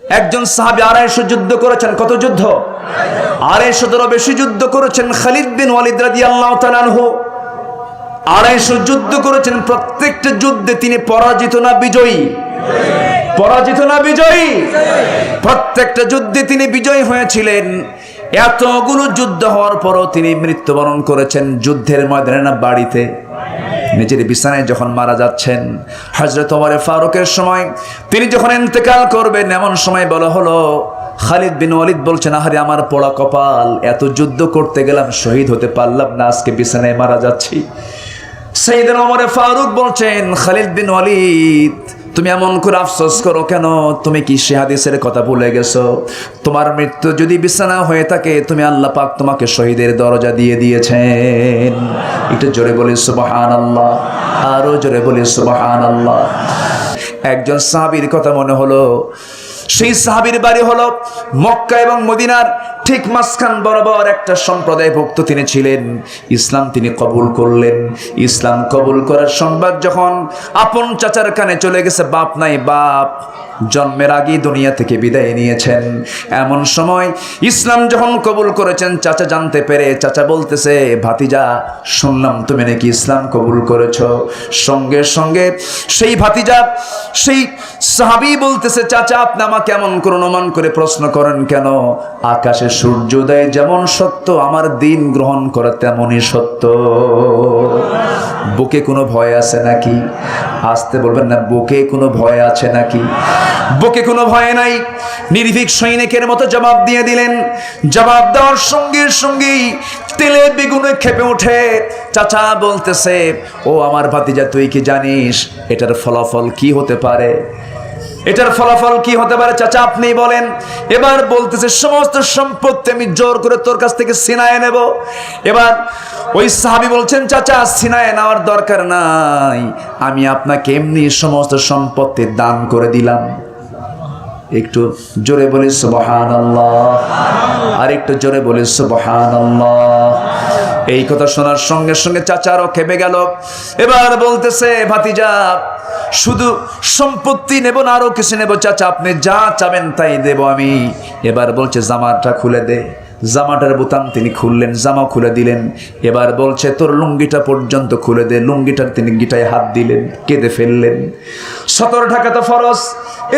একজন সাহাবী 250 যুদ্ধ করেছেন। কত যুদ্ধ? 250 বেশি যুদ্ধ করেছেন। খালিদ বিন ওয়ালিদ রাদিয়াল্লাহু তাআলা আনহু 250 যুদ্ধ করেছেন। প্রত্যেকটা যুদ্ধে তিনি পরাজিত না বিজয়ী? পরাজিত না বিজয়ী? প্রত্যেকটা যুদ্ধে তিনি বিজয়ী হয়েছিলেন। এতগুলো যুদ্ধ হওয়ার পরও তিনি মৃত্যুবরণ করেছেন যুদ্ধের ময়দানে না বাড়িতে? নিজের বিছানায় যখন মারা যাচ্ছেন, হযরত ওমর ফারুকের সময় তিনি যখন ইন্তেকাল করবেন, এমন সময় বলা হলো, খালিদ বিন ওয়ালিদ বলছেন, আহারে আমার পোড়া কপাল, এত যুদ্ধ করতে গেলাম, শহীদ হতে পারলাম না, আজকে বিছানায় মারা যাচ্ছি। সাইয়েদনা ওমর ফারুক বলছেন, খালিদ বিন ওয়ালিদ, তুমি এমন করে আফসোস করো কেন? তুমি কি সে হাদিসের কথা ভুলে গেছো? তোমার মৃত্যু যদি বিছানা হয়ে থাকে, তুমি আল্লাহ পাক তোমাকে শহীদের দরজা দিয়ে দিয়েছেন। একটু জোরে বলি সুবহানাল্লাহ, আরো জোরে বলি সুবহানাল্লাহ। একজন সাহাবীর কথা মনে হলো। সেই সাহাবীর বাড়ি হলো মক্কা এবং মদিনার ঠিক মাঝখান বরাবর একটা সম্প্রদায়ভুক্ত তিনি ছিলেন। ইসলাম তিনি কবুল করলেন। ইসলাম কবুল করার সংবাদ যখন আপন চাচার কানে চলে গেছে, বাপ নাই, বাপ জন্মের আগেই দুনিয়া থেকে বিদায় নিয়েছেন, এমন সময় ইসলাম যখন কবুল করেছেন, চাচা জানতে পেরে চাচা বলতেছে, ভাতিজা শুনলাম তুমি নাকি ইসলাম কবুল করেছো। সঙ্গে সঙ্গে সেই ভাতিজা, সেই সাহাবী বলতেছে, চাচা আপনি আমাকে এমন করে অনুমান করে প্রশ্ন করেন কেন? আকাশে সূর্যোদয় যেমন সত্য, আমার দিন গ্রহণ করা তেমনই সত্য। বুকে কোনো ভয় আছে নাকি? আসতে বলবেন না, বুকে কোনো ভয় আছে নাকি? বুকে কোনো ভয় নাই। নির্ভীক সৈনিকের মতো জবাব দিয়ে দিলেন। জবাব দেওয়ার সঙ্গে সঙ্গেই তেলে বেগুনে খেপে ওঠে। চাচা বলতেছে, ও আমার ভাতিজা, তুই কি জানিস এটার ফলাফল কি হতে পারে? এটার ফলাফল কি হতে পারে চাচা, আপনি বলেন। এবার বলতেছে, সমস্ত সম্পত্তি আমি জোর করে তোর কাছ থেকে ছিনায় নেব। এবার ওই সাহাবী বলছেন, চাচা ছিনায় নেওয়ার দরকার নাই, আমি আপনাকে এমনি সমস্ত সম্পত্তি দান করে দিলাম। একটু জোরে বলি সুবহানাল্লাহ, আর একটু জোরে বলি সুবহানাল্লাহ। এই কথা শোনার সঙ্গে সঙ্গে চাচারও খেপে গেল। এবার বলতেছে, ভাতিজা শুধু সম্পত্তি নেব না, আরো কিছু নেব। চাচা আপনি যা চাবেন তাই দেব আমি। এবার বলছে, জামাটা খুলে দে। জামাটার বোতাম তিনি খুললেন, জামা খুলে দিলেন। এবার বলছে, তোর লুঙ্গিটা পর্যন্ত খুলে দে। লুঙ্গিটার তিনি গিটায় হাত দিলেন, কেঁদে ফেললেন। সতর ঢাকা তো ফরজ,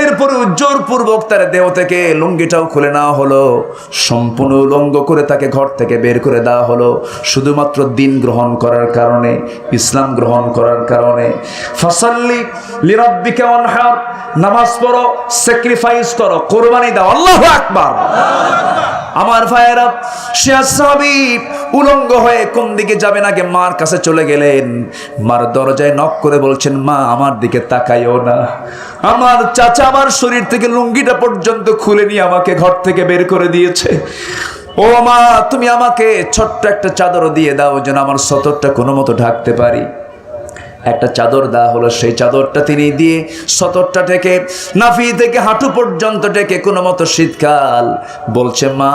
এরপরে জোরপূর্বক তার দেহ থেকে লুঙ্গিটাও খুলে নেওয়া হলো। সম্পূর্ণ উলঙ্গ করে তাকে ঘর থেকে বের করে দেওয়া হলো, শুধুমাত্র দিন গ্রহণ করার কারণে, ইসলাম গ্রহণ করার কারণে। ফাসাল্লি লিরাব্বিকা ওয়ানহার, নামাজ পড়ো, স্যাক্রিফাইস করো, কুরবানি দাও। আল্লাহু আকবার। আমার ভাইয়েরা, সে সাহাবী উলঙ্গ হয়ে কোন দিকে যাবেন, আগে মার কাছে চলে গেলেন। মার দরজায় নক করে বলছেন, মা আমার দিকে তাকাইও না। আমার চাচা আমার শরীর থেকে লুঙ্গিটা পর্যন্ত খুলে নিয়ে আমাকে ঘর থেকে বের করে দিয়েছে। ও মা, তুমি আমাকে ছোট্ট একটা চাদর দিয়ে দাও, যেন আমার সতরটা কোনো মতো ঢাকতে পারি। একটা চাদর দেওয়া হলো। সেই চাদরটা তিনি দিয়ে সতরটা ঢেকে, নাভি থেকে হাঁটু পর্যন্ত ঢেকে, কোনো মতো শীতকাল। বলছে, মা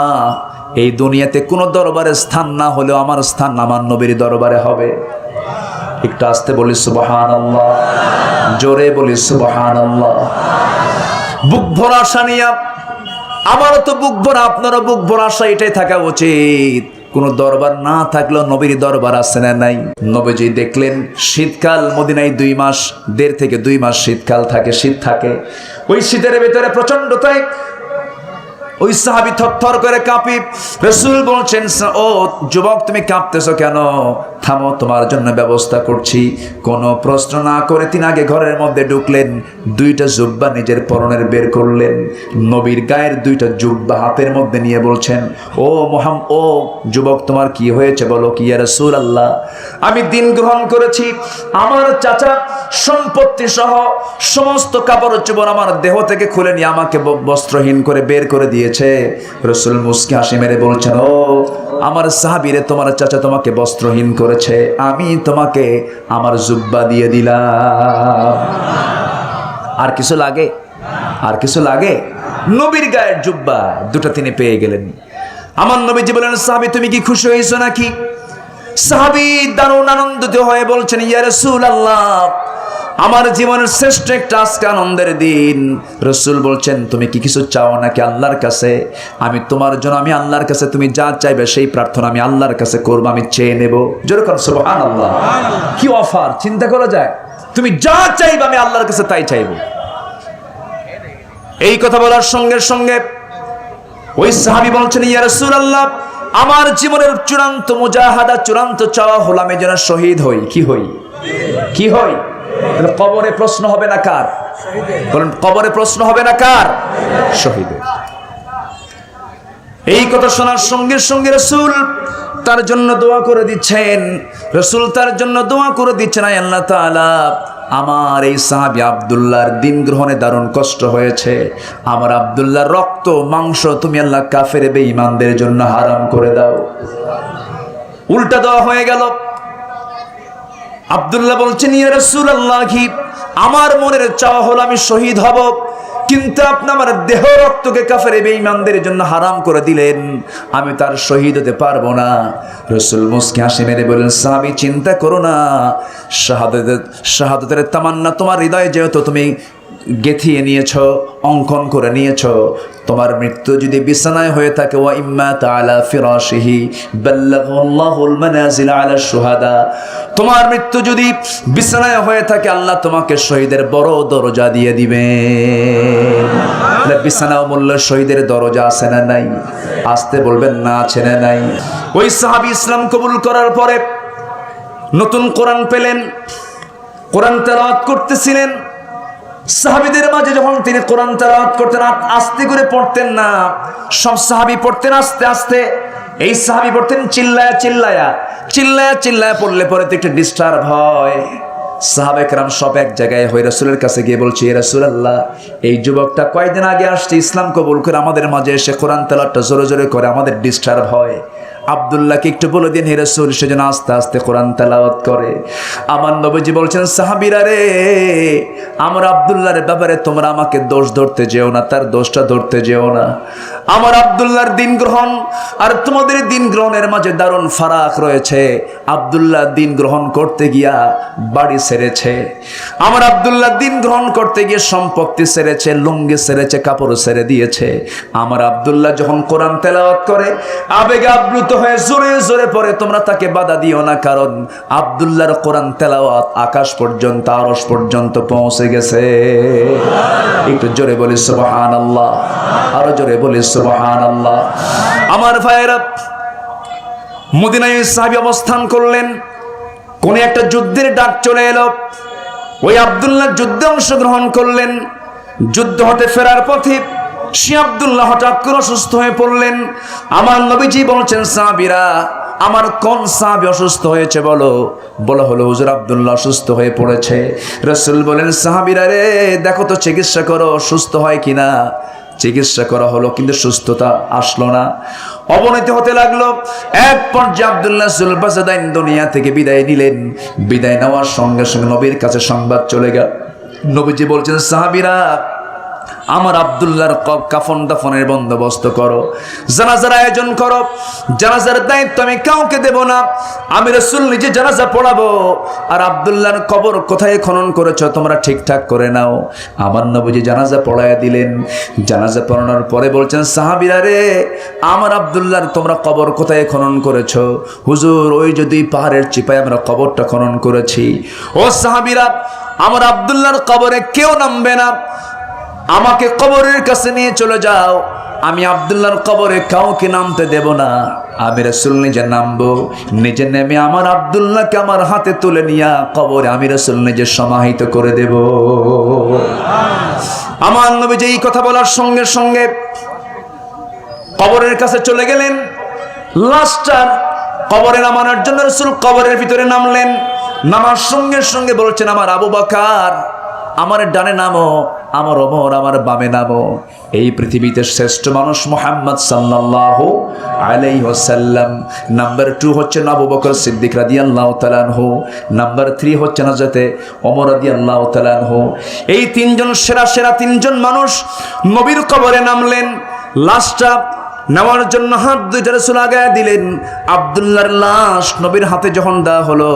এই দুনিয়াতে কোনো দরবারের স্থান না হলেও আমার স্থান আমার নবীর দরবারে হবে। একটু আস্তে বলি সুবহানাল্লাহ, জোরে বলি সুবহানাল্লাহ। বুক ভরা আশা নিয়া, আমারও তো বুক ভরা, আপনারও বুক ভরা আশা, এটাই থাকা উচিত। কোনো দরবার না থাকলেও নবীর দরবার আছে না নাই? নবীজি দেখলেন শীতকাল মদিনায় 2 মাস, 1.5 থেকে 2 মাস শীতকাল থাকে, শীত থাকে। ওই শীতের ভিতরে প্রচন্ড তাই ওই সাহাবী থরথর করে কাঁপি। রাসূল বলছেন, ও যুবক তুমি কাঁপতেছো কেন? থামো, তোমার জন্য ব্যবস্থা করছি। কোনো প্রশ্ন না করে তিনি আগে ঘরের মধ্যে ঢুকলেন। 2টা জুব্বা নিজের পরনের বের করলেন। নবীর গায়ের 2টা জুব্বা হাতের মধ্যে নিয়ে বলছেন, ও ও যুবক তোমার কি হয়েছে বলো। কি ইয়া রাসূলুল্লাহ, আমি দিন গ্রহণ করেছি। আমার চাচা সম্পত্তি সহ সমস্ত কাপড় চোপড় আমার দেহ থেকে খুলে নিয়ে আমাকে বস্ত্রহীন করে বের করে দিয়েছে। রাসূল মুস্কি হাসি মেরে বলছেন, ও আমার সাহাবীরে, তোমার চাচা তোমাকে বস্ত্রহীন করেছে, আমি তোমাকে আমার জুব্বা দিয়ে দিলাম। আর কিছু লাগে? আর কিছু লাগে? নবীর গায়ের জুব্বা 2টা তিনি পেয়ে গেলেন। আমার নবীজি বলেন, সাহাবী তুমি কি খুশি হয়েছো নাকি? সাহাবী দারুণ আনন্দিত হয়ে বলছেন, ইয়া রাসূলুল্লাহ, আমার জীবনের শ্রেষ্ঠ একটা আজকে আনন্দের দিন। রাসূল বলছেন তুমি কি কিছু চাও নাকি আল্লাহর কাছে? আমি তোমার জন্য আমি আল্লাহর কাছে তুমি যা চাইবে সেই প্রার্থনা আমি আল্লাহর কাছে করব, আমি চেয়ে নেব। জোরে করুন সুবহানাল্লাহ। কি অফার, চিন্তা করা যায়? তুমি যা চাইবে আমি আল্লাহর কাছে তাই চাইব। এই কথা বলার সঙ্গে সঙ্গে ওই সাহাবী বলছেন ইয়া রাসূলুল্লাহ, আমার জীবনের চূড়ান্ত মুজাহাদা, চূড়ান্ত চাওয়া হলো আমি যেন শহীদ হই। কি হই? কি হই? কবরে প্রশ্ন হবে না কার? বলেন, কবরে প্রশ্ন হবে না কার? শহীদের। এই কথা শোনার সঙ্গে সঙ্গে রাসূল তার জন্য দোয়া করে দিচ্ছেন। রাসূল তার জন্য দোয়া করে দিচ্ছেন, আয় আল্লাহ তাআলা, আমার এই সাহাবী আব্দুল্লাহর দিন গ্রহণে দারুণ কষ্ট হয়েছে। আমার আব্দুল্লাহর রক্ত মাংস তুমি আল্লাহ কাফের বেঈমানদের জন্য হারাম করে দাও। উল্টা দেওয়া হয়ে গেল। আব্দুল্লাহ বলছেন ইয়া রাসূলুল্লাহ, আমার মনের চাওয়া হলো আমি শহীদ হব, কিন্তু আপনি আমার দেহ রক্তকে কাফের বেঈমানদের জন্য হারাম করে দিলেন, আমি তার শহীদ হতে পারবো না। রাসূল মুস্কি হাসি মেরে বলেন, সাহাবী চিন্তা করো না, শাহাদাতের তামান্না তোমার হৃদয়ে যেহেতু তুমি গেঁথিয়ে নিয়েছো, অঙ্কন করে নিয়েছো, তোমার মৃত্যু যদি বিছানায় হয়ে থাকে, ওয়া ইম্মা তাআলা ফিরাশিহি বাল্লাগাল্লাহুল মানাজিল আলা শুহাদা, তোমার মৃত্যু যদি বিছানায় হয়ে থাকে আল্লাহ তোমাকে শহীদের বড় দরজা দিয়ে দিবেন। বিছানা মূল্য শহীদের দরজা আছে না নাই? আসতে বলবেন না আছে না নাই? ওই সাহাবী ইসলাম কবুল করার পরে নতুন কোরআন পেলেন, কোরআন তেলাওয়াত করতেছিলেন। সাহাবীদের মাঝে যখন তিনি কোরআন তেলাওয়াত করতেন, আস্তে করে পড়তেন না, সব সাহাবী পড়তেন আস্তে আস্তে। এই সাহাবী পড়তেন চিল্লায়া চিল্লায়া, চিল্লায়া চিল্লায়া পড়লে পরে তো একটু ডিস্টার্ব হয়। সাহাবায়ে কেরাম সব এক জায়গায় হয়ে রাসূলের কাছে গিয়ে বলছে, ইয়া রাসূলুল্লাহ, এই যুবকটা কয়েকদিন আগে আসছে, ইসলাম কবুল করে আমাদের মাঝে এসে কোরআন তেলাওয়াতটা জোরে জোরে করে, আমাদের ডিস্টার্ব হয়। আব্দুল্লাহকে একটু বলে দিন হে রাসূল, সে যেন আস্তে আস্তে কোরআন তেলাওয়াত করে। আমার নবীজি বলছেন, সাহাবীরা রে, আমার আব্দুল্লাহর ব্যাপারে তোমরা আমাকে দোষ ধরতে যেও না, তার দোষটা ধরতে যেও না। আমার আব্দুল্লাহর দিন গ্রহণ আর তোমাদের দিন গ্রহণের মাঝে দারুণ ফারাক রয়েছে। আব্দুল্লাহ দিন গ্রহণ করতে গিয়া বাড়ি ছেড়েছে, আমার আব্দুল্লাহ দিন গ্রহণ করতে গিয়ে সম্পত্তি ছেড়েছে, লুঙ্গি ছেড়েছে, কাপড় ছেড়ে দিয়েছে। আমার আব্দুল্লাহ যখন কোরআন তেলাওয়াত করে আবেগে আপ্লুত হয়ে জোরে জোরে পড়ে, তোমরা তাকে বাধা দিও না, কারণ আব্দুল্লাহর কোরআন তেলাওয়াত আকাশ পর্যন্ত, আরশ পর্যন্ত পৌঁছে গেছে। একটু জোরে বলি সুবহানাল্লাহ, আরো জোরে বলি সুবহানাল্লাহ। আমার ভাইয়েরা, মদিনায় সাহাবী অবস্থান করলেন, কোন একটা যুদ্ধের ডাক চলে এলো, ওই আব্দুল্লাহ যুদ্ধে অংশগ্রহণ করলেন। যুদ্ধ হতে ফেরার পথে সে আব্দুল্লাহ হঠাৎ করে অসুস্থ হয়ে পড়লেন। আমার নবীজি বলছেন, সাহাবীরা, আমার কোন সাহাবী অসুস্থ হয়েছে বলো? বলা হলো, হুজুর আব্দুল্লাহ অসুস্থ হয়ে পড়েছে। রাসূল বলেন, সাহাবীরা রে, দেখো তো চিকিৎসা করো, সুস্থ হয় কিনা। চিকিৎসা করা হলো, কিন্তু সুস্থতা আসলো না, অবনতি হতে লাগলো। এক পর্যায়ে আব্দুল্লাহ জুলবাসাদাইন দুনিয়া থেকে বিদায় নিলেন। বিদায় নেওয়ার সঙ্গে সঙ্গে নবীর কাছে সংবাদ চলে গেল। নবীজি বলছেন, সাহাবীরা, আমার আব্দুল্লাহর কাফন দাফনের বন্দোবস্ত করো, জানাজার আয়োজন করো। জানাজার দায়িত্ব আমি কাউকে দেব না, আমি রাসূল নিজে জানাজা পড়াবো। আর আব্দুল্লাহর কবর কোথায় খনন করেছো তোমরা ঠিকঠাক করে নাও। আমার নবীজি জানাজা পড়ায়া দিলেন। জানাজা পড়ানোর পরে বলছেন, সাহাবীরা রে, আমার আব্দুল্লাহর তোমরা কবর কোথায় খনন করেছো? হুজুর, ওই যদি পাহাড়ের চিপায় আমরা কবরটা খনন করেছি। ও সাহাবীরা, আমার আব্দুল্লাহর কবরে কেউ নামবে না, আমাকে কবরের কাছে নিয়ে চলে যাও, আমি আব্দুল্লাহর কবরে কাউকে নামতে দেব না। আমি রাসূল নিজে নামবো, নিজে নেমে আমার আব্দুল্লাহকে আমার হাতে তুলে নিয়ে কবরে আমি রাসূল নিজে সমাহিত করে দেব। আমার নবী যে এই কথা বলার সঙ্গে সঙ্গে কবরের কাছে চলে গেলেন। লাশটা কবরে নামানোর জন্য রাসূল কবরের ভিতরে নামলেন। নামার সঙ্গে সঙ্গে বলছেন, আমার আবু বকর, আমার ডানে নামো, আমার ওমর আমার বামে নামো। এই পৃথিবীতে শ্রেষ্ঠ মানুষ মুহাম্মদ সাল্লাল্লাহু আলাইহি ওয়াসাল্লাম। নাম্বার 2 হচ্ছেন আবু বকর সিদ্দিক রাদিয়াল্লাহু তাআলা আনহু। নাম্বার 3 হচ্ছেন হযরতে ওমর রাদিয়াল্লাহু তাআলা আনহু। এই তিনজন সেরা সেরা তিনজন মানুষ নবীর কবরে নামলেন। লাশটা নেওয়ার জন্য হাত দুইটা রাসূল আগায় দিলেন। আব্দুল্লাহর লাশ নবীর হাতে যখন দেওয়া হলো,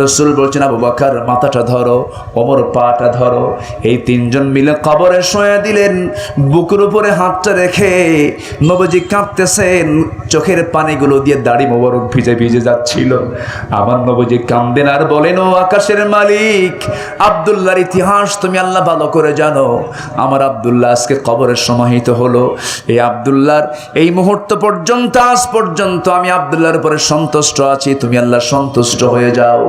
রাসূল বলছেন আবু বকর মাথাটা ধরো, ওমর পাটা ধরো। এই তিনজন মিলে কবরে শোয়া দিলেন। বুকের উপরে হাতটা রেখে নবীজি কাঁদতেছেন, চোখের পানিগুলো দিয়ে দাড়ি মোবারক ভিজে ভিজে যাচ্ছিল। আমার নবীজি কাঁদেন আর বলেন, ও আকাশের মালিক, আব্দুল্লাহর ইতিহাস তুমি আল্লাহ ভালো করে জানো। আমার আব্দুল্লাহ আজকে কবরে সমাহিত হলো। এই আব্দুল্লাহর এই মুহূর্ত পর্যন্ত, আজ পর্যন্ত আমি আব্দুল্লাহর উপরে সন্তুষ্ট আছি, তুমি আল্লাহ সন্তুষ্ট হয়ে যাও।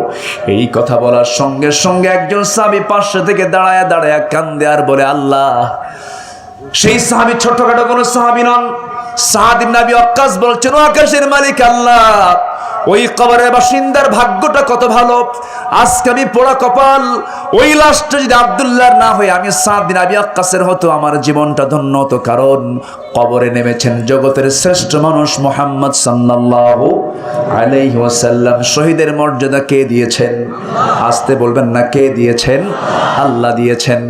এই কথা বলার সঙ্গে সঙ্গে একজন সাহাবী পাশে থেকে দাঁড়ায় দাঁড়ায় কান্দে আর বলে, আল্লাহ। সেই সাহাবী ছোটখাটো কোনো সাহাবী নন। সাদ ইবনে আবি ওয়াক্কাস বলছেন, ও আকাশের মালিক আল্লাহ, ওই কবরের বাসিন্দার ভাগ্যটা কত ভালো। আজকে আমি পোড়া কপাল, ওই লাশটা যদি আব্দুল্লাহর না হয়ে আমি সাদ ইবনে আবি ওয়াক্কাসের হতো, আমার জীবনটা ধন্য হতো। কারণ কবরে নেমেছেন জগতের শ্রেষ্ঠ মানুষ মুহাম্মদ সাল্লাল্লাহু আলাইহি ওয়াসাল্লাম। শহীদের মর্যাদা কে দিয়েছেন? আসতে বলবেন না, কে দিয়েছেন? আল্লাহ দিয়েছেন।